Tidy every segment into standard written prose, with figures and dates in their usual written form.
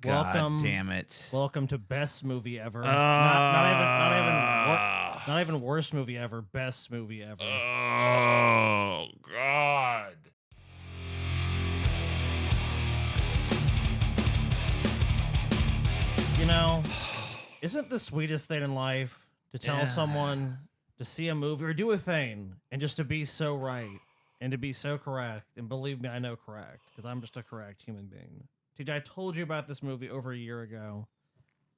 God welcome, damn it. welcome to best movie ever. Not even worst movie ever. Best movie ever. Oh, God. You know, isn't the sweetest thing in life to tell someone to see a movie or do a thing and just to be so right and to be so correct? And believe me, I know correct because I'm just a correct human being. TJ, I told you about this movie over a year ago.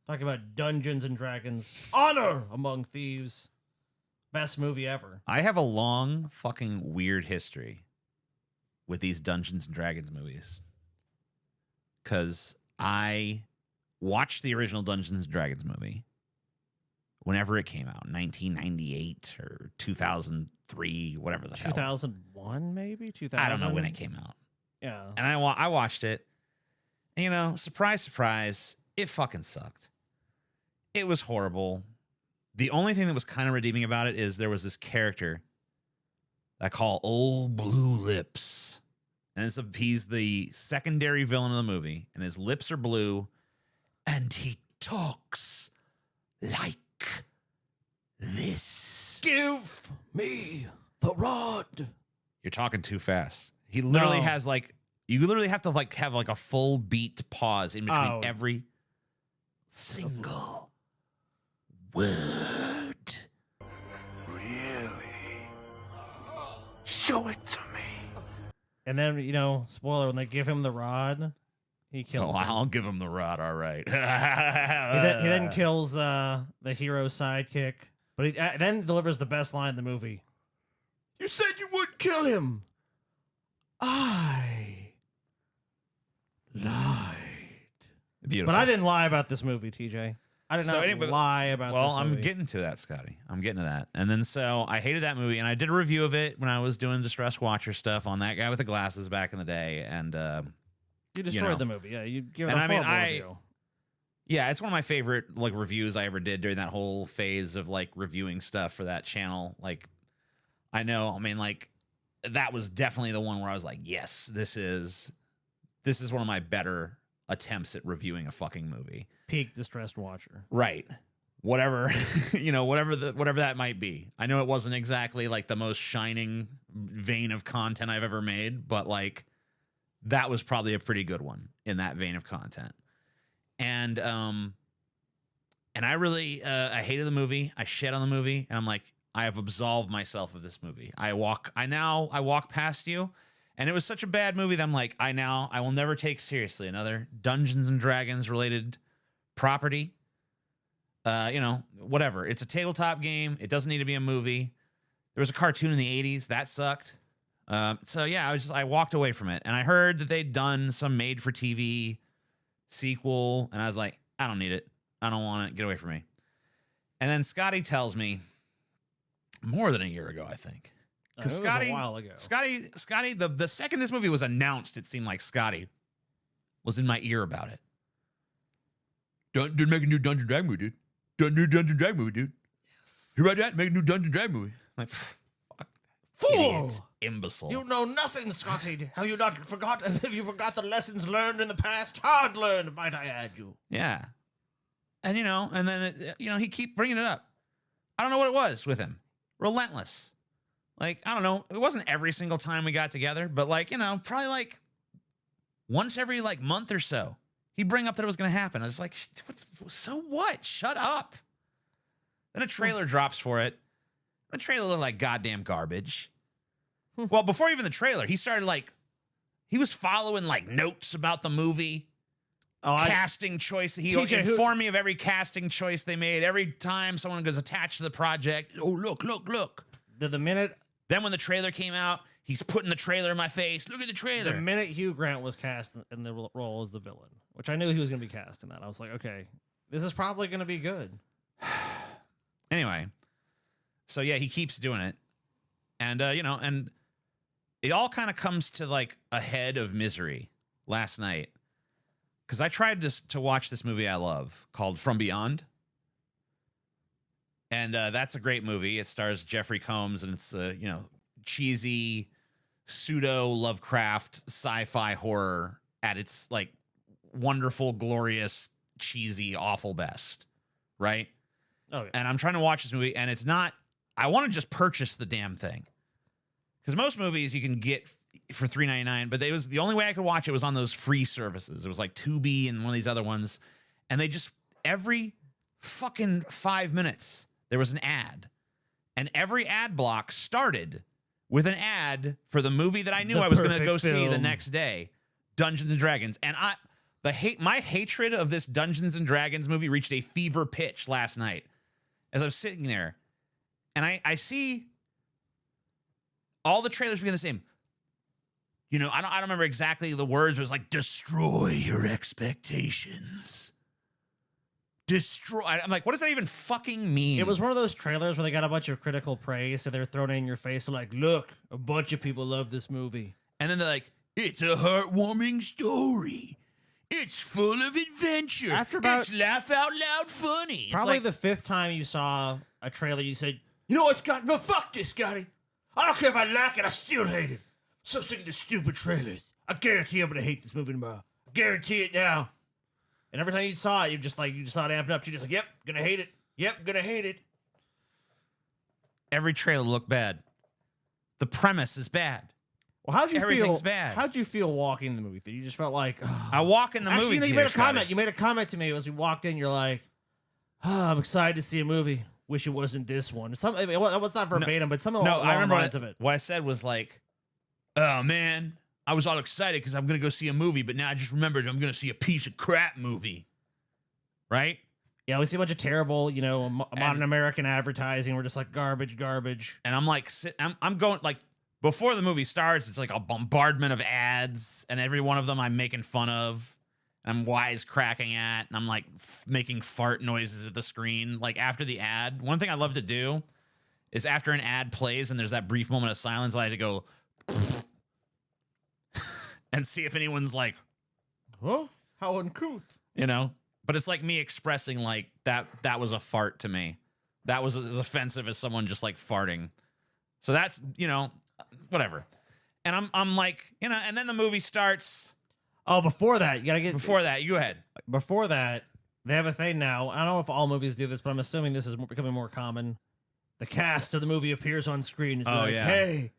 Talking about Dungeons and Dragons, Honor Among Thieves, best movie ever. I have a long fucking weird history with these Dungeons and Dragons movies because I watched the original Dungeons and Dragons movie whenever it came out, 1998 or 2003, whatever the hell. 2001, maybe? 2000? I don't know when it came out. Yeah. And I watched it. And, you know, surprise, surprise, it fucking sucked. It was horrible. The only thing that was kind of redeeming about it is there was this character I call Old Blue Lips. And he's the secondary villain of the movie. And his lips are blue. And he talks like this. Give me the rod. You're talking too fast. He literally has like, you literally have to like have like a full beat pause in between every single word. Really? Show it to me. And then, you know, spoiler, when they give him the rod, he kills him. I'll give him the rod, all right. He then kills the hero's sidekick, but he then delivers the best line in the movie. You said you wouldn't kill him. I lied. Beautiful. But I didn't lie about this movie, TJ. I did not lie about this movie. Well, I'm getting to that, Scotty. I'm getting to that. And then so I hated that movie, and I did a review of it when I was doing Distress Watcher stuff on That Guy with the Glasses back in the day. And you destroyed the movie. Yeah, you give it and a horrible review. Yeah, it's one of my favorite like reviews I ever did during that whole phase of like reviewing stuff for that channel. Like, I know, I mean, like that was definitely the one where I was like, yes, this is one of my better attempts at reviewing a fucking movie. Peak Distressed Watcher. Right. Whatever, you know, whatever that might be. I know it wasn't exactly like the most shining vein of content I've ever made, but like that was probably a pretty good one in that vein of content. And I really I hated the movie. I shit on the movie, and I'm like, I have absolved myself of this movie. I walk past you, and it was such a bad movie that I'm like, I will never take seriously another Dungeons and Dragons related property. You know, whatever. It's a tabletop game. It doesn't need to be a movie. There was a cartoon in the 80s that sucked. So yeah, I walked away from it, and I heard that they'd done some made-for-TV sequel, and I was like, I don't need it. I don't want it. Get away from me. And then Scotty tells me more than a year ago, I think. Because Scotty, a while ago. Scotty, the second this movie was announced, it seemed like Scotty was in my ear about it. Didn't make a new Dungeon Dragon movie, dude. Done new Dungeon Dragon movie, dude. Yes. You read that? Make a new Dungeon Dragon movie. I'm like, fuck. Fool! Idiot. Imbecile. You know nothing, Scotty. Have you forgot the lessons learned in the past? Hard learned, might I add you. Yeah. And, you know, and then, he keep bringing it up. I don't know what it was with him. Relentless. Like, I don't know. It wasn't every single time we got together, but, like, you know, probably, like, once every, like, month or so, he'd bring up that it was going to happen. I was like, so what? Shut up. Then a trailer drops for it. The trailer looked like goddamn garbage. Well, before even the trailer, he started, like, he was following, like, notes about the movie. Casting choice. He informed me of every casting choice they made. Every time someone was attached to the project. Oh, look. Then when the trailer came out, he's putting the trailer in my face. Look at the trailer. The minute Hugh Grant was cast in the role as the villain, which I knew he was going to be cast in that, I was like, okay, this is probably going to be good. Anyway, so yeah, he keeps doing it. And, and it all kind of comes to like a head of misery last night. Because I tried to watch this movie I love called From Beyond. And that's a great movie. It stars Jeffrey Combs, and it's, cheesy pseudo Lovecraft sci-fi horror at its like wonderful, glorious, cheesy, awful best, right? Oh, yeah. And I'm trying to watch this movie, and it's not. I want to just purchase the damn thing, because most movies you can get for $3.99, but it was the only way I could watch it was on those free services. It was like Tubi and one of these other ones, and they just every fucking 5 minutes there was an ad, and every ad block started with an ad for the movie that I knew I was going to go see the next day, Dungeons and Dragons. And my hatred of this Dungeons and Dragons movie reached a fever pitch last night as I was sitting there, and I see all the trailers being the same. You know, I don't remember exactly the words, but it was like, destroy your expectations. Destroy. I'm like, what does that even fucking mean? It was one of those trailers where they got a bunch of critical praise, so they're throwing it in your face. They're like, look, a bunch of people love this movie. And then they're like, it's a heartwarming story. It's full of adventure. It's laugh out loud funny. Probably the fifth time you saw a trailer, you said, You know what, Scott? No, fuck this, Scotty. I don't care if I like it, I still hate it. So sick of the stupid trailers. I guarantee I'm gonna hate this movie tomorrow. I guarantee it now. and every time you saw it, you just saw it amping up. You're just like, yep, gonna hate it. Yep, gonna hate it. Every trailer looked bad. The premise is bad. Well, how'd you Everything's feel? bad. How'd you feel walking in the movie theater? You just felt like I walk in the movie Actually, theater. you made a Scotty. comment. You made a comment to me as we walked in. You're like, I'm excited to see a movie. Wish it wasn't this one. I mean, it's not verbatim, but some along I remember the lines of it. What I said was like, oh man, I was all excited because I'm going to go see a movie, but now I just remembered I'm going to see a piece of crap movie. Right? Yeah, we see a bunch of terrible, modern American advertising. We're just like garbage. And I'm like, I'm going like, before the movie starts, it's like a bombardment of ads, and every one of them I'm making fun of. I'm wisecracking at, and I'm like making fart noises at the screen. Like after the ad, one thing I love to do is after an ad plays and there's that brief moment of silence, I like to go and see if anyone's like, "Huh? How uncouth," But it's like me expressing like that was a fart to me. That was as offensive as someone just like farting. So that's whatever. And I'm like, and then the movie starts. Oh, before that, you gotta get. Before that, you go ahead. Before that, they have a thing now. I don't know if all movies do this, but I'm assuming this is becoming more common. The cast of the movie appears on screen. It's Hey,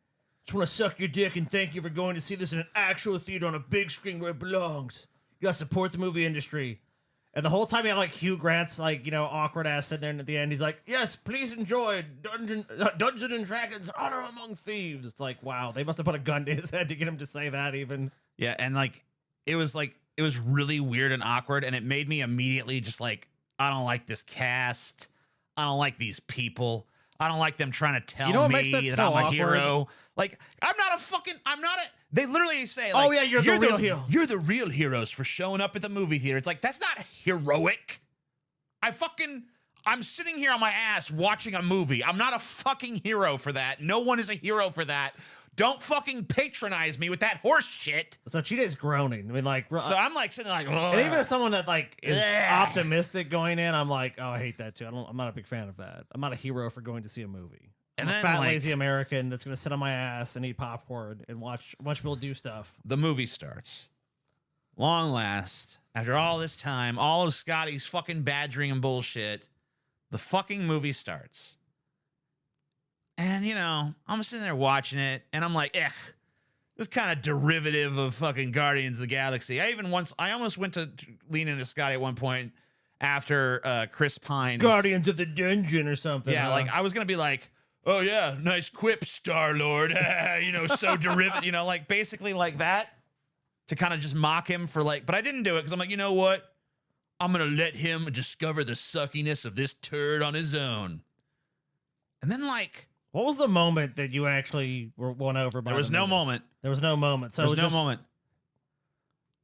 just want to suck your dick and thank you for going to see this in an actual theater on a big screen where it belongs. You gotta support the movie industry. And the whole time you have like Hugh Grant's awkward ass sitting there, and at the end he's like, "Yes, please enjoy Dungeons and Dragons: Honor Among Thieves." It's like, wow, they must have put a gun to his head to get him to say that even. Yeah, and it was really weird and awkward, and it made me immediately just like, I don't like this cast. I don't like these people. I don't like them trying to tell me that I'm a hero. Like, they literally say, like, oh yeah, you're the real hero. You're the real heroes for showing up at the movie theater. It's like, that's not heroic. I'm sitting here on my ass watching a movie. I'm not a fucking hero for that. No one is a hero for that. Don't fucking patronize me with that horse shit. So Cheetah's groaning. I mean, so I'm like sitting there like, ugh. And even as someone that is optimistic going in, I'm like, oh, I hate that too. I'm not a big fan of that. I'm not a hero for going to see a movie. I'm a fat, lazy American that's going to sit on my ass and eat popcorn and watch people do stuff. The movie starts. Long last, after all this time, all of Scotty's fucking badgering and bullshit, the fucking movie starts. And, I'm sitting there watching it, and I'm like, this kind of derivative of fucking Guardians of the Galaxy. I almost went to lean into Scotty at one point after Chris Pine's Guardians of the Dungeon or something. Yeah, like I was going to be like, oh yeah, nice quip, Star-Lord. So derivative, like basically like that to kind of just mock him for but I didn't do it because I'm like, you know what? I'm going to let him discover the suckiness of this turd on his own. And then what was the moment that you actually were won over by? There was no moment. There was no moment. So there was no moment.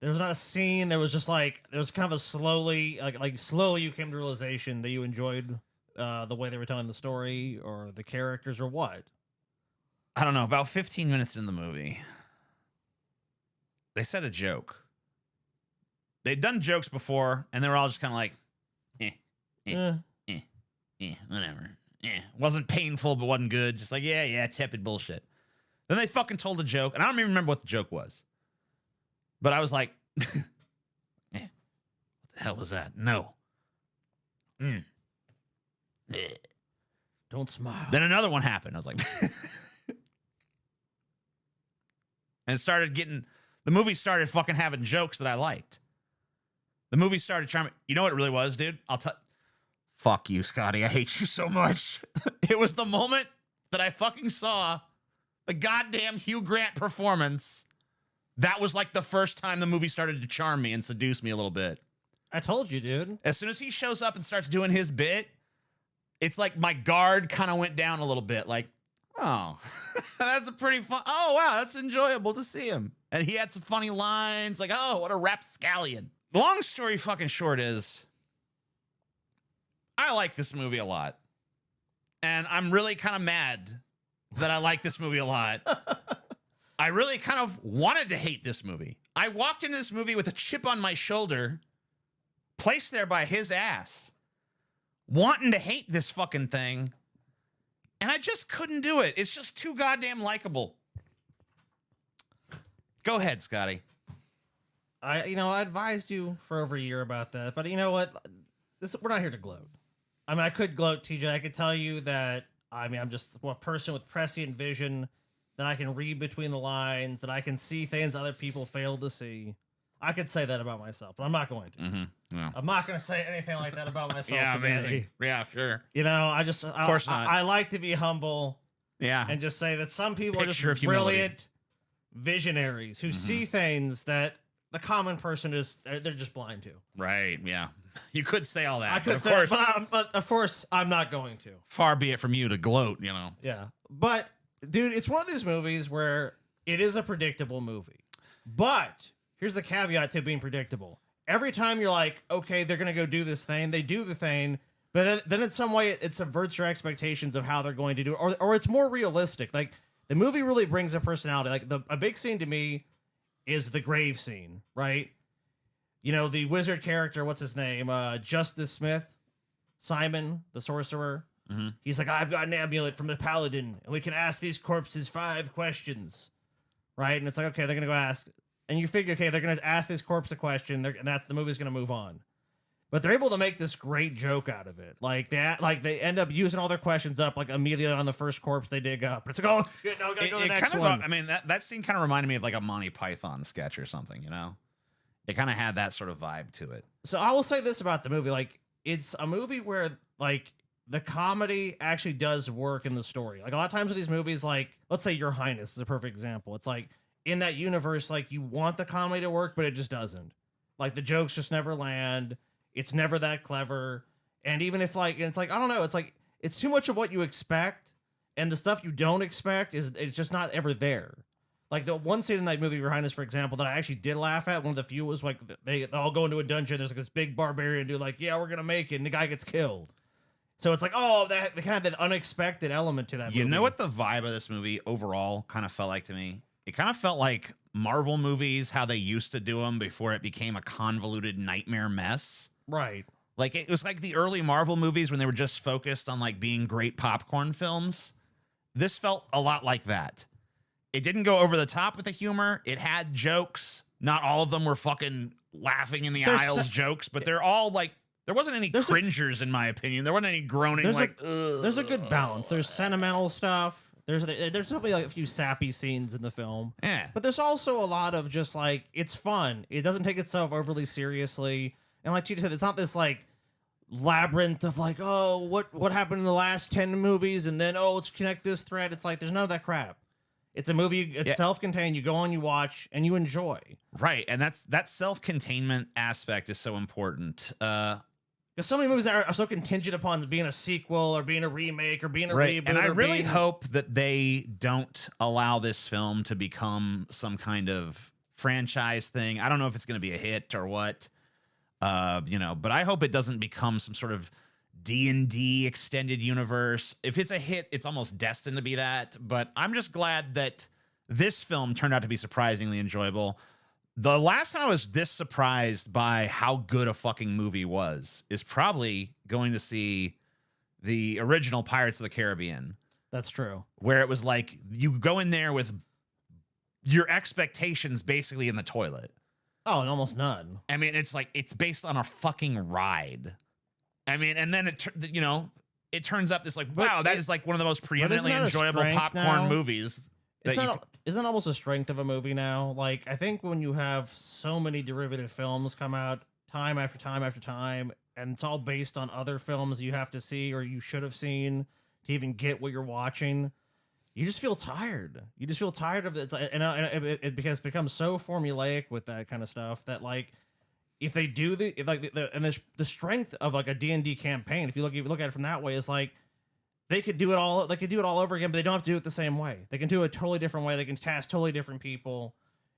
There was not a scene. There was just there was kind of a slowly you came to realization that you enjoyed the way they were telling the story or the characters or what? I don't know. About 15 minutes in the movie, they said a joke. They'd done jokes before, and they were all just kind of like, whatever. Wasn't painful, but wasn't good. Just like, yeah, tepid bullshit. Then they fucking told a joke, and I don't even remember what the joke was. But I was like, hell was that? No. Mm. Eh. Don't smile. Then another one happened. I was like, and the movie started fucking having jokes that I liked. The movie started charming. You know what it really was, dude? Fuck you, Scotty. I hate you so much. It was the moment that I fucking saw the goddamn Hugh Grant performance. That was like the first time the movie started to charm me and seduce me a little bit. I told you, dude. As soon as he shows up and starts doing his bit, it's like my guard kind of went down a little bit. Like, oh, that's a pretty fun. Oh, wow, that's enjoyable to see him. And he had some funny lines like, oh, what a rapscallion. Long story fucking short is, I like this movie a lot. And I'm really kind of mad that I like this movie a lot. I really kind of wanted to hate this movie. I walked into this movie with a chip on my shoulder, placed there by his ass, wanting to hate this fucking thing, and I just couldn't do it. It's just too goddamn likable. Go ahead, Scotty. I advised you for over a year about that, but you know what? We're not here to gloat. I mean, I could gloat, TJ. I could tell you that, I'm just a person with prescient vision, that I can read between the lines, that I can see things other people fail to see. I could say that about myself, but I'm not going to. Mm-hmm. Yeah. I'm not going to say anything like that about myself Yeah, today. amazing. Yeah, sure. Of course not. I like to be humble. Yeah. And just say that some people Picture are of just humility. brilliant visionaries who see things that the common person they're just blind to. Right, yeah. You could say all that. I could say, but of course, I'm not going to. Far be it from you to gloat, you know. Yeah. But, dude, it's one of these movies where it is a predictable movie. But here's the caveat to being predictable. Every time you're like, okay, they're going to go do this thing, they do the thing, but then in some way it subverts your expectations of how they're going to do it, or it's more realistic. Like, the movie really brings a personality. Like, a big scene to me is the grave scene, right? You know, the wizard character, what's his name? Justice Smith, Simon, the sorcerer. Mm-hmm. He's like, I've got an amulet from the paladin, and we can ask these corpses 5 questions, right? And it's like, okay, they're going to go ask. And you figure, okay, they're going to ask this corpse a question, and the movie's going to move on. But they're able to make this great joke out of it. Like they end up using all their questions up, like immediately on the first corpse they dig up. It's like, oh shit, now we gotta go to the next one. I mean, that scene kind of reminded me of like a Monty Python sketch or something, you know? It kind of had that sort of vibe to it. So I will say this about the movie: like, it's a movie where like the comedy actually does work in the story. Like, a lot of times with these movies, like, let's say Your Highness is a perfect example. It's like, in that universe, like, you want the comedy to work, but it just doesn't. Like, the jokes just never land. It's never that clever. And even if, like, and it's like, I don't know, it's like, it's too much of what you expect, and the stuff you don't expect it's just not ever there. Like, the one scene in that movie, Your Highness, for example, that I actually did laugh at, one of the few, was like, they all go into a dungeon, there's like this big barbarian dude, like, yeah, we're gonna make it, and the guy gets killed. So it's like, oh, they kind of have that unexpected element to that movie. You know what the vibe of this movie overall kind of felt like to me? It kind of felt like Marvel movies, how they used to do them before it became a convoluted nightmare mess. Right. Like, it was like the early Marvel movies when they were just focused on, like, being great popcorn films. This felt a lot like that. It didn't go over the top with the humor. It had jokes. Not all of them were fucking laughing in the aisles jokes, but they're all, like, there wasn't any cringers, in my opinion. There wasn't any groaning, there's a good balance. There's sentimental stuff. There's probably like a few sappy scenes in the film. Yeah. But there's also a lot of just, like, it's fun. It doesn't take itself overly seriously. And like Cheetah said, it's not this, like, labyrinth of, like, oh, what happened in the last 10 movies, and then, oh, let's connect this thread. It's like, there's none of that crap. It's a movie, it's self-contained. You go on, you watch, and you enjoy. Right, and that self-containment aspect is so important. Because so many movies are so contingent upon being a sequel or being a remake or being a reboot. And I really hope that they don't allow this film to become some kind of franchise thing. I don't know if it's going to be a hit or what, but I hope it doesn't become some sort of D&D extended universe. If it's a hit, it's almost destined to be that. But I'm just glad that this film turned out to be surprisingly enjoyable. The last time I was this surprised by how good a fucking movie was is probably going to see the original Pirates of the Caribbean. That's true. Where it was like, you go in there with your expectations basically in the toilet. Oh, and almost none. I mean, it's like it's based on a fucking ride. I mean, and then it turns up this like, wow, that is like one of the most preeminently enjoyable popcorn movies. Isn't almost a strength of a movie now? Like, I think when you have so many derivative films come out time after time after time, and it's all based on other films you have to see or you should have seen to even get what you're watching, you just feel tired. You just feel tired of it, and it becomes so formulaic with that kind of stuff that, like, if they do the strength of like a D&D campaign, if you look at it from that way, is like they could do it all. They could do it all over again, but they don't have to do it the same way. They can do it a totally different way. They can task totally different people.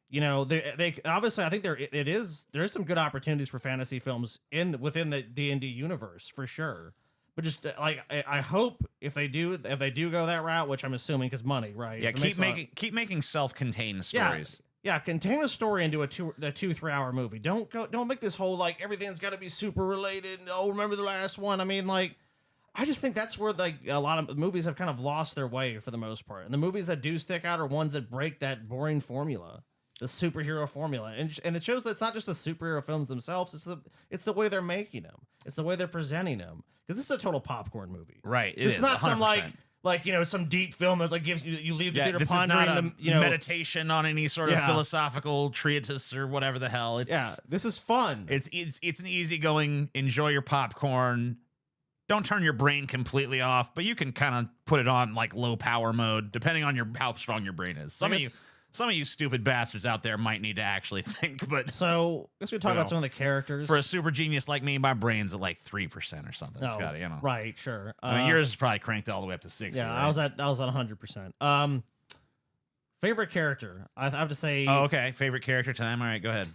You know, they obviously, I think there is some good opportunities for fantasy films within the D&D universe for sure. But just like I hope if they do go that route, which I'm assuming because money, right? Yeah, keep making self-contained stories. Yeah, contain a story into a 2-3 hour movie. Don't make this whole like everything's got to be super related. Oh, remember the last one? I mean, like, I just think that's where like a lot of movies have kind of lost their way for the most part. And the movies that do stick out are ones that break that boring formula, the superhero formula, and it shows that it's not just the superhero films themselves. It's the way they're making them. It's the way they're presenting them. Because this is a total popcorn movie, right? It's not 100%. Some like some deep film that like gives you leave the theater pondering the meditation on any sort of philosophical treatise or whatever the hell. This is fun. It's an easygoing, enjoy your popcorn. Don't turn your brain completely off, but you can kind of put it on like low power mode depending on how strong your brain is. Some of you stupid bastards out there might need to actually think, but so I guess we talk about some of the characters. For a super genius like me, my brain's at like 3% or something. It's got right, sure. I mean, yours is probably cranked all the way up to 60. Yeah, right? I was at 100%. Favorite character, I have to say. Oh, okay. Favorite character time. All right, go ahead.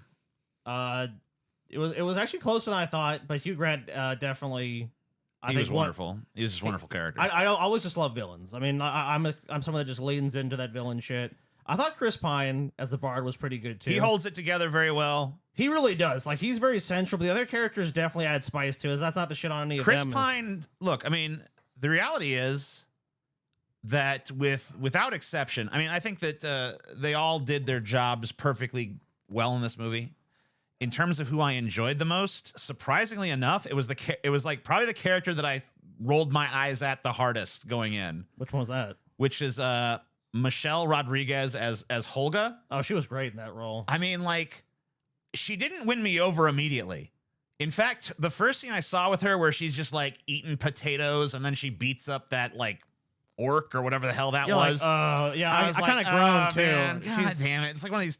It was actually closer than I thought, but Hugh Grant definitely. He was wonderful. He was just a wonderful character. I always just love villains. I mean, I'm someone that just leans into that villain shit. I thought Chris Pine as the Bard was pretty good too. He holds it together very well. He really does. Like, he's very central, but the other characters definitely add spice to it. That's not the shit on any of them. Chris Pine, look, I mean, the reality is that without exception, I mean, I think that they all did their jobs perfectly well in this movie. In terms of who I enjoyed the most, surprisingly enough, it was like probably the character that I rolled my eyes at the hardest going in. Which one was that? Which is Michelle Rodriguez as Holga. Oh, she was great in that role. I mean, like, she didn't win me over immediately. In fact, the first scene I saw with her where she's just like eating potatoes and then she beats up that like orc or whatever the hell that was. I kind of groaned too. Man, God damn it. It's like one of these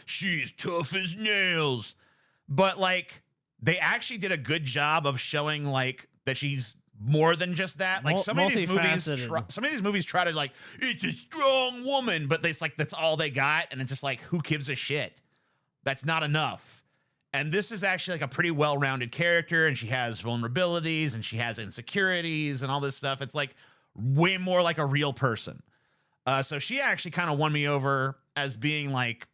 she's tough as nails. But like, they actually did a good job of showing like that she's more than just that. Like some of these movies try to like, it's a strong woman, but it's like that's all they got, and it's just like, who gives a shit? That's not enough. And this is actually like a pretty well-rounded character, and she has vulnerabilities and she has insecurities and all this stuff. It's like way more like a real person. So she actually kind of won me over as being like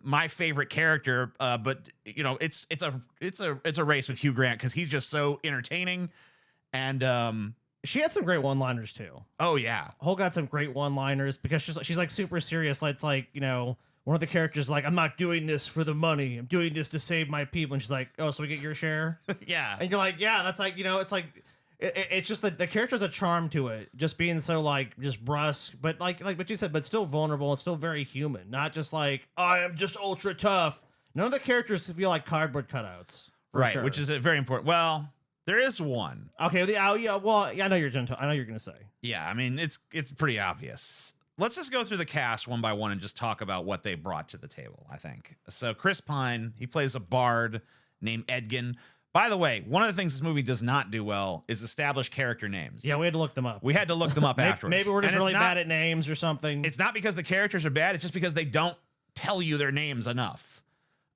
my favorite character. But you know, it's a race with Hugh Grant because he's just so entertaining. And she had some great one-liners too. Oh yeah, Hulk got some great one-liners because she's like super serious. Like, it's like, you know, one of the characters like, I'm not doing this for the money. I'm doing this to save my people. And she's like, oh, so we get your share? Yeah. And you're like, yeah, that's like, you know, it's like it's just the character's a charm to it, just being so like just brusque, but like what you said, but still vulnerable and still very human. Not just like, I am just ultra tough. None of the characters feel like cardboard cutouts, right? Sure. Which is very important. Well, there is one. Okay. I know you're gonna say. Yeah, I mean, it's pretty obvious. Let's just go through the cast one by one and just talk about what they brought to the table, I think. So Chris Pine, he plays a bard named Edgin. By the way, one of the things this movie does not do well is establish character names. Yeah, we had to look them up. We had to look them up afterwards. Maybe we're just really bad at names or something. It's not because the characters are bad. It's just because they don't tell you their names enough.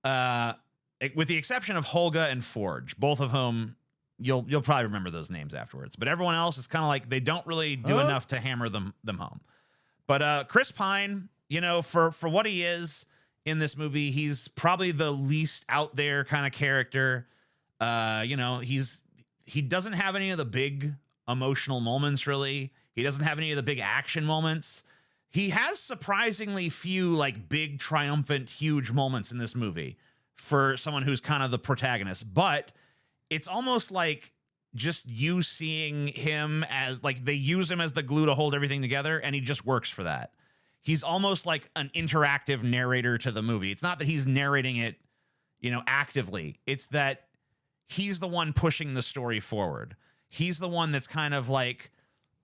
With the exception of Holga and Forge, both of whom you'll probably remember those names afterwards. But everyone else is kind of like they don't really do enough to hammer them home. But Chris Pine, you know, for what he is in this movie, he's probably the least out there kind of character. You know, he doesn't have any of the big emotional moments, really. He doesn't have any of the big action moments. He has surprisingly few like big, triumphant, huge moments in this movie. for someone who's kind of the protagonist. But it's almost like just you seeing him as like they use him as the glue to hold everything together, and he just works for that. He's almost like an interactive narrator to the movie. It's not that he's narrating it, actively. It's that he's the one pushing the story forward. He's the one that's kind of like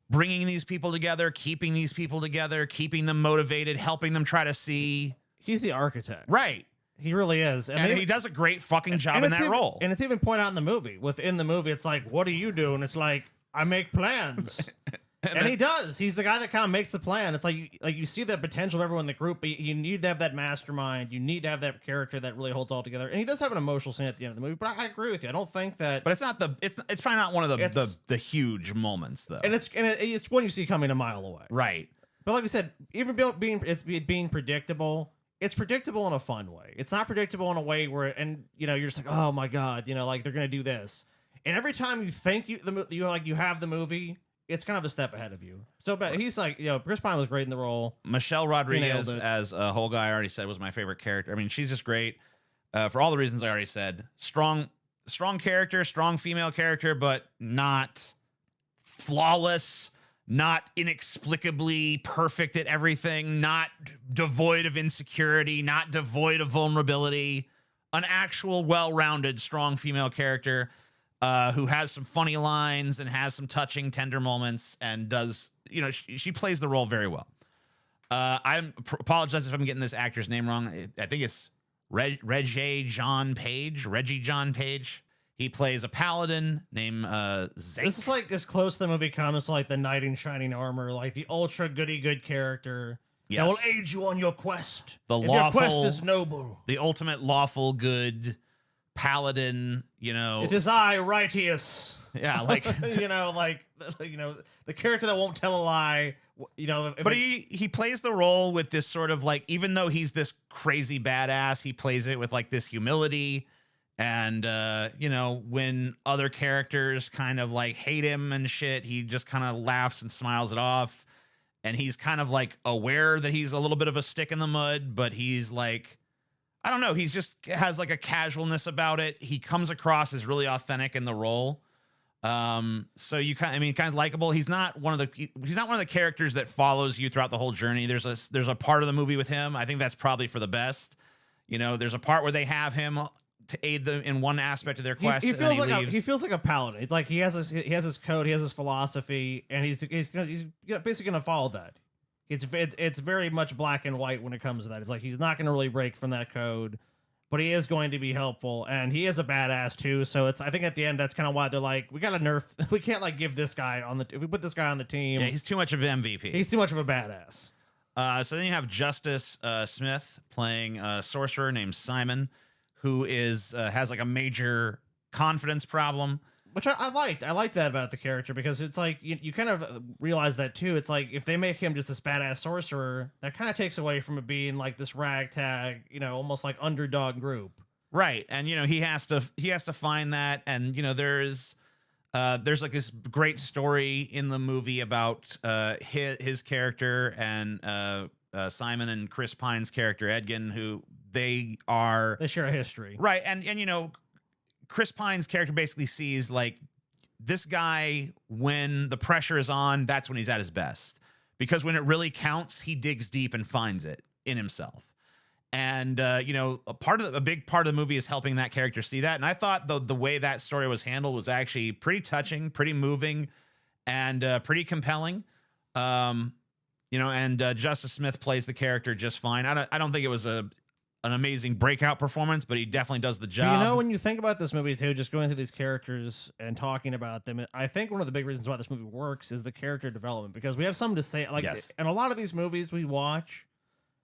bringing these people together, keeping these people together, keeping them motivated, helping them try to see. He's the architect. Right. He really is. And he does a great fucking job in that role. And it's even pointed out in the movie. Within the movie, it's like, what do you do? And it's like, I make plans. And he does. He's the guy that kind of makes the plan. It's like you see the potential of everyone in the group, but you need to have that mastermind. You need to have that character that really holds all together. And he does have an emotional scene at the end of the movie. But I agree with you. I don't think that. But it's not it's probably not one of the huge moments though. And it's one you see coming a mile away. Right. But like we said, even being predictable. It's predictable in a fun way. It's not predictable in a way where, you're just like, oh my god, like they're gonna do this. And every time you think you have the movie, it's kind of a step ahead of you. So, but he's like, Chris Pine was great in the role. Michelle Rodriguez as a whole guy I already said was my favorite character. I mean, she's just great for all the reasons I already said. Strong character, strong female character, but not flawless. Not inexplicably perfect at everything, not devoid of insecurity, not devoid of vulnerability. An actual well-rounded, strong female character who has some funny lines and has some touching, tender moments and does, she plays the role very well. I apologize if I'm getting this actor's name wrong. I think it's Reggie John Page. He plays a paladin named Zeke. This is like as close to the movie comes to like the knight in shining armor, like the ultra goody good character that will aid you on your quest. Your quest is noble. The ultimate lawful good paladin, It is I, Righteous. Yeah, like the character that won't tell a lie. But he plays the role with this sort of like, even though he's this crazy badass, he plays it with like this humility. And, when other characters kind of like hate him and shit, he just kind of laughs and smiles it off. And he's kind of like aware that he's a little bit of a stick in the mud, but he's like, I don't know. He's just has like a casualness about it. He comes across as really authentic in the role. So kind of likable. He's not one of the characters that follows you throughout the whole journey. There's a part of the movie with him. I think that's probably for the best. There's a part where they have him to aid them in one aspect of their quest. He feels like a paladin. It's like he has his code, he has his philosophy, and he's basically gonna follow that. It's very much black and white when it comes to that. It's like he's not gonna really break from that code, but he is going to be helpful, and he is a badass too. So I think at the end that's kind of why they're like, we gotta nerf. We can't like give this guy if we put this guy on the team. Yeah, he's too much of an MVP. He's too much of a badass. So then you have Justice Smith playing a sorcerer named Simon, who has like a major confidence problem. Which I liked. I liked that about the character because it's like you kind of realize that too. It's like if they make him just this badass sorcerer, that kind of takes away from it being like this ragtag, almost like underdog group. Right. And he has to find that, and there's like this great story in the movie about his character and Simon and Chris Pine's character Edgin, who they share a history. Right. And Chris Pine's character basically sees like this guy, when the pressure is on, that's when he's at his best, because when it really counts, he digs deep and finds it in himself. And a big part of the movie is helping that character see that. And I thought the way that story was handled was actually pretty touching, pretty moving, and pretty compelling. And Justice Smith plays the character just fine. I don't think it was an amazing breakout performance, but he definitely does the job. When you think about this movie too, just going through these characters and talking about them, I think one of the big reasons why this movie works is the character development, because we have something to say. Like, yes. In a lot of these movies we watch,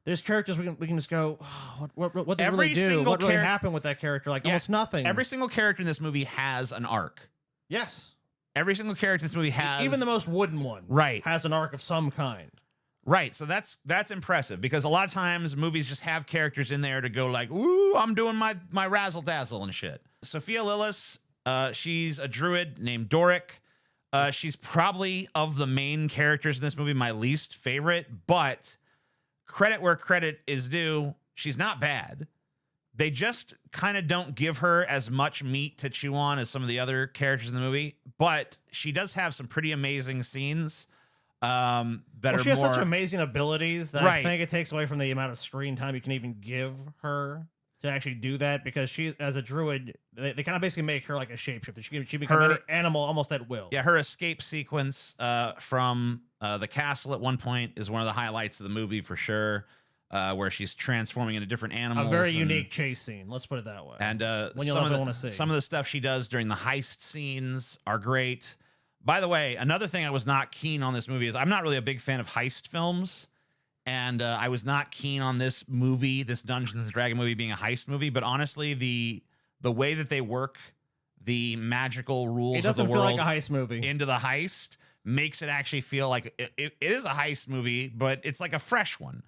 there's characters we can just go, oh, what they every really do, single what really happened with that character, like almost nothing. Every single character in this movie has an arc. Yes. Every single character in this movie has, even the most wooden one, right, has an arc of some kind. Right, so that's impressive, because a lot of times movies just have characters in there to go like, ooh, I'm doing my razzle dazzle and shit. Sophia Lillis, she's a druid named Doric. She's probably, of the main characters in this movie, my least favorite, but credit where credit is due, she's not bad. they just kind of don't give her as much meat to chew on as some of the other characters in the movie, but she does have some pretty amazing scenes that she are has more such amazing abilities that Right. I think it takes away from the amount of screen time you can even give her to actually do that, because she, as a druid, they kind of basically make her like a shapeshifter. She becomes an animal almost at will. Yeah, her escape sequence from the castle at one point is one of the highlights of the movie for sure, where she's transforming into different animals. A very unique chase scene. Let's put it that way. And when you'll ever want to see. Some of the stuff she does during the heist scenes are great. By the way, another thing I was not keen on this movie is I'm not really a big fan of heist films. And I was not keen on this movie, this Dungeons and Dragons movie being a heist movie. But honestly, the way that they work the magical rules of the world feel like a heist movie into the heist makes it actually feel like it is a heist movie, but it's like a fresh one.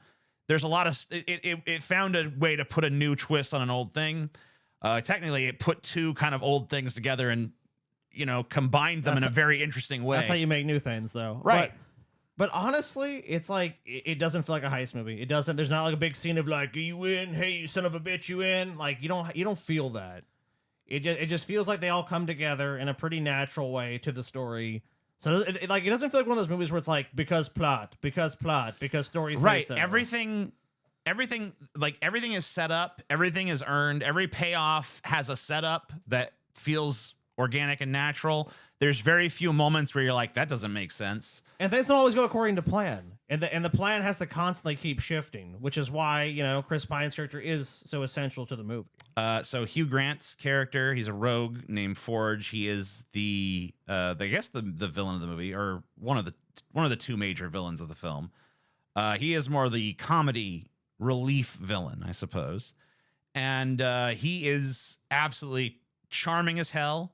There's a lot of it found a way to put a new twist on an old thing. Technically, it put two kind of old things together and combined them in a very interesting way. That's how you make new things, though, right? But honestly, it's like it doesn't feel like a heist movie. It doesn't. There's not like a big scene of like, "Are you in? Hey, you son of a bitch, you in?" Like you don't feel that. It just feels like they all come together in a pretty natural way to the story. So it doesn't feel like one of those movies where it's like because plot, because story. Right. So. Everything is set up. Everything is earned. Every payoff has a setup that feels organic and natural. There's very few moments where you're like, that doesn't make sense. And things don't always go according to plan. And the plan has to constantly keep shifting, which is why, Chris Pine's character is so essential to the movie. So Hugh Grant's character, he's a rogue named Forge. He is the villain of the movie, or one of the two major villains of the film. He is more the comedy relief villain, I suppose. And he is absolutely charming as hell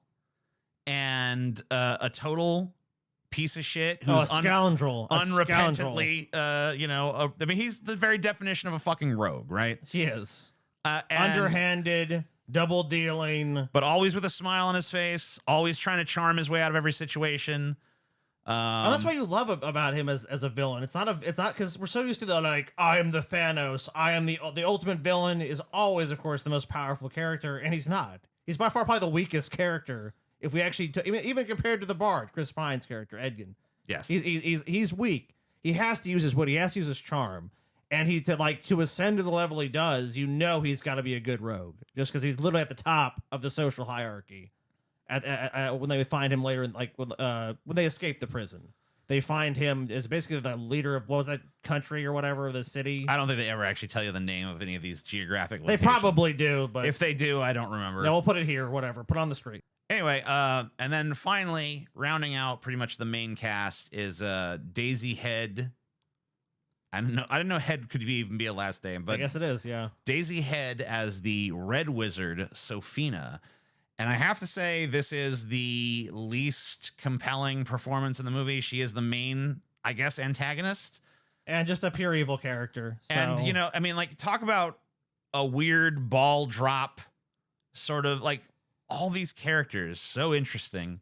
and a total piece of shit who's a scoundrel, unrepentantly I mean, he's the very definition of a fucking rogue, right? He is underhanded, double dealing, but always with a smile on his face, always trying to charm his way out of every situation. And that's what you love about him as a villain. It's not because we're so used to the like, I am the Thanos, I am the ultimate villain is always, of course, the most powerful character, and he's not. He's by far probably the weakest character. If we actually, even compared to the Bard, Chris Pine's character, Edgin. Yes. He's weak. He has to use his wit. He has to use his charm. And to ascend to the level he does, he's got to be a good rogue. Just because he's literally at the top of the social hierarchy. When they find him later, when they escape the prison. They find him as basically the leader of, what was that country or whatever, the city? I don't think they ever actually tell you the name of any of these geographic locations. They probably do, but... if they do, I don't remember. No, we'll put it here, whatever. Put it on the street. Anyway, and then finally, rounding out pretty much the main cast is Daisy Head. I didn't know Head could even be a last name, but I guess it is, yeah. Daisy Head as the Red Wizard, Sophina. And I have to say, this is the least compelling performance in the movie. She is the main, I guess, antagonist. And just a pure evil character. So. And, I mean, like, talk about a weird ball drop sort of, like, all these characters, so interesting.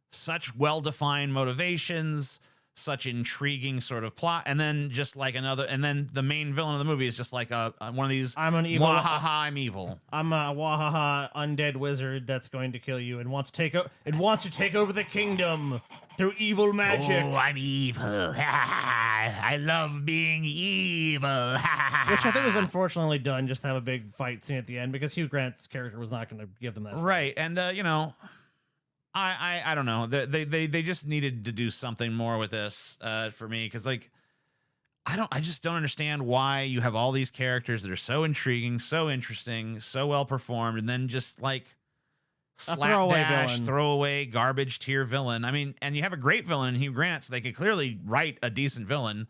Such well-defined motivations, such intriguing sort of plot, and then just like and then the main villain of the movie is just like one of these. I'm an evil. Wahaha, I'm evil. I'm a wahaha undead wizard that's going to kill you and wants to take over the kingdom through evil magic. Oh, I'm evil. I love being evil. Which I think was unfortunately done just to have a big fight scene at the end, because Hugh Grant's character was not going to give them that. Right, and I don't know. They just needed to do something more with this for me, because like I just don't understand why you have all these characters that are so intriguing, so interesting, so well performed, and then just like slapdash, throwaway, garbage tier villain. I mean, and you have a great villain in Hugh Grant, so they could clearly write a decent villain.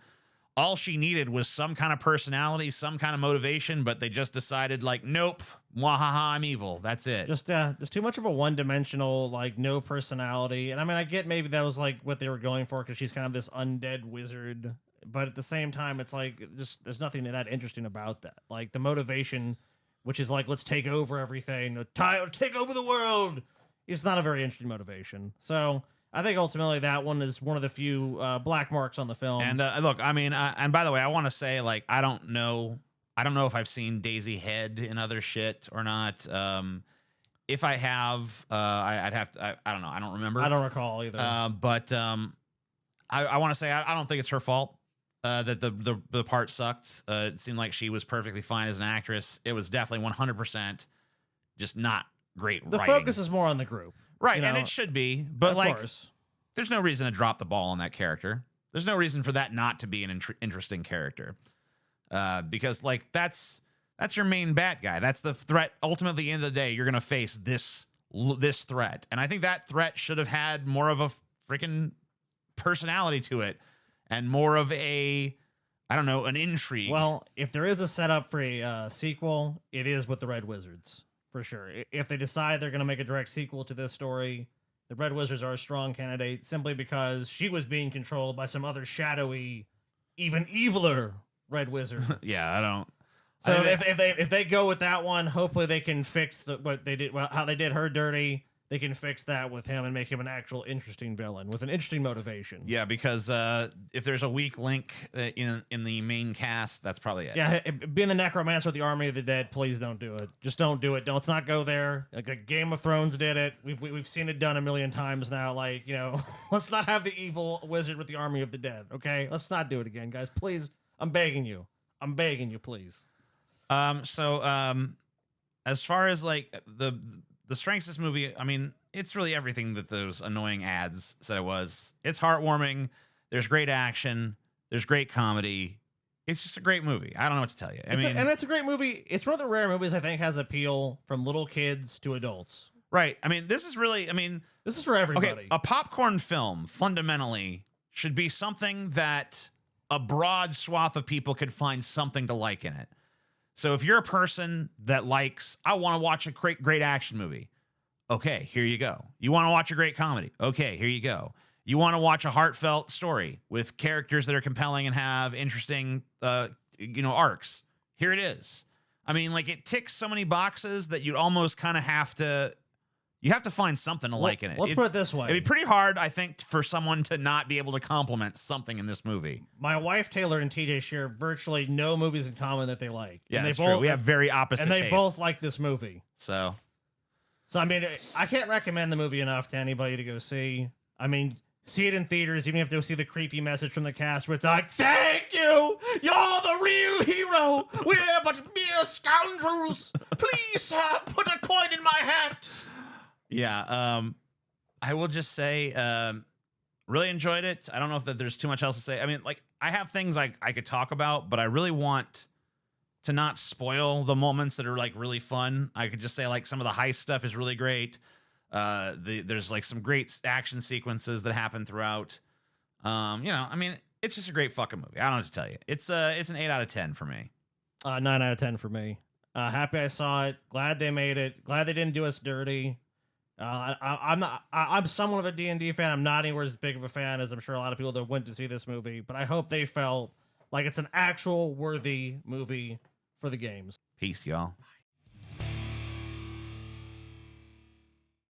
All she needed was some kind of personality, some kind of motivation, but they just decided like, nope, wahaha, I'm evil. That's it. Just too much of a one-dimensional, like, no personality. And I mean, I get maybe that was like what they were going for, because she's kind of this undead wizard. But at the same time, it's like just there's nothing that interesting about that. Like the motivation, which is like, let's take over everything, take over the world. It's not a very interesting motivation. So I think ultimately that one is one of the few black marks on the film. And look, I mean, and by the way, I want to say, like, I don't know I don't know if I've seen Daisy Head in other shit or not. If I have, I'd have to. I don't know. I don't remember. I don't recall either. But I want to say I don't think it's her fault that the part sucked. It seemed like she was perfectly fine as an actress. It was definitely 100% just not great the writing. focus is more on the group. Right, you and know? it should be. But Of like, course. there's no reason to drop the ball on that character. There's no reason for that not to be an interesting character. Because like that's your main bad guy. That's the threat. Ultimately, at the end of the day, you're gonna face this threat, and I think that threat should have had more of a freaking personality to it, and more of a, I don't know, an intrigue. Well, if there is a setup for a sequel, it is with the Red Wizards for sure. If they decide they're gonna make a direct sequel to this story, the Red Wizards are a strong candidate simply because she was being controlled by some other shadowy, even eviler Red Wizard. Yeah, I don't. So I think if they go with that one, hopefully they can fix what they did, how they did her dirty. They can fix that with him and make him an actual interesting villain with an interesting motivation. Yeah, because if there's a weak link in the main cast, that's probably it. Yeah, being the necromancer with the army of the dead, please don't do it. Just don't do it. Let's not go there. Like Game of Thrones did it. We've seen it done a million times now. Like, you know, let's not have the evil wizard with the army of the dead. Okay, let's not do it again, guys. Please, I'm begging you. I'm begging you, please. So as far as like the strengths of this movie, I mean, it's really everything that those annoying ads said it was. It's heartwarming. There's great action. There's great comedy. It's just a great movie. I don't know what to tell you. And it's a great movie. It's one of the rare movies I think has appeal from little kids to adults. Right. I mean, this is really, This is for everybody. okay, a popcorn film fundamentally should be something that a broad swath of people could find something to like in it. So if you're a person that likes, I want to watch a great action movie. Okay, here you go. You want to watch a great comedy. Okay, here you go. You want to watch a heartfelt story with characters that are compelling and have interesting, arcs. Here it is. I mean, like, it ticks so many boxes that you'd almost kind of have to find something to like in it. Let's put it this way. It'd be pretty hard, I think, for someone to not be able to compliment something in this movie. My wife, Taylor, and TJ share virtually no movies in common that they like. Yeah, and that's true. We have very opposite And they tastes. both like this movie. So, I mean, I can't recommend the movie enough to anybody to go see. I mean, see it in theaters, even if they'll see the creepy message from the cast where it's like, "Thank you! You're the real hero! We're but mere scoundrels! Please, sir, put a coin in my hat!" yeah, I will just say, really enjoyed it. I don't know if there's too much else to say. I mean, like, I have things I could talk about, but I really want to not spoil the moments that are like really fun. I could just say like some of the heist stuff is really great. There's like some great action sequences that happen throughout. I mean, it's just a great fucking movie. I don't know what to tell you. It's an 8 out of 10 for me. 9 out of 10 for me. Happy I saw it. Glad they made it. Glad they didn't do us dirty. I'm somewhat of a D&D fan. I'm not anywhere as big of a fan as I'm sure a lot of people that went to see this movie, but I hope they felt like it's an actual worthy movie for the games. Peace, y'all.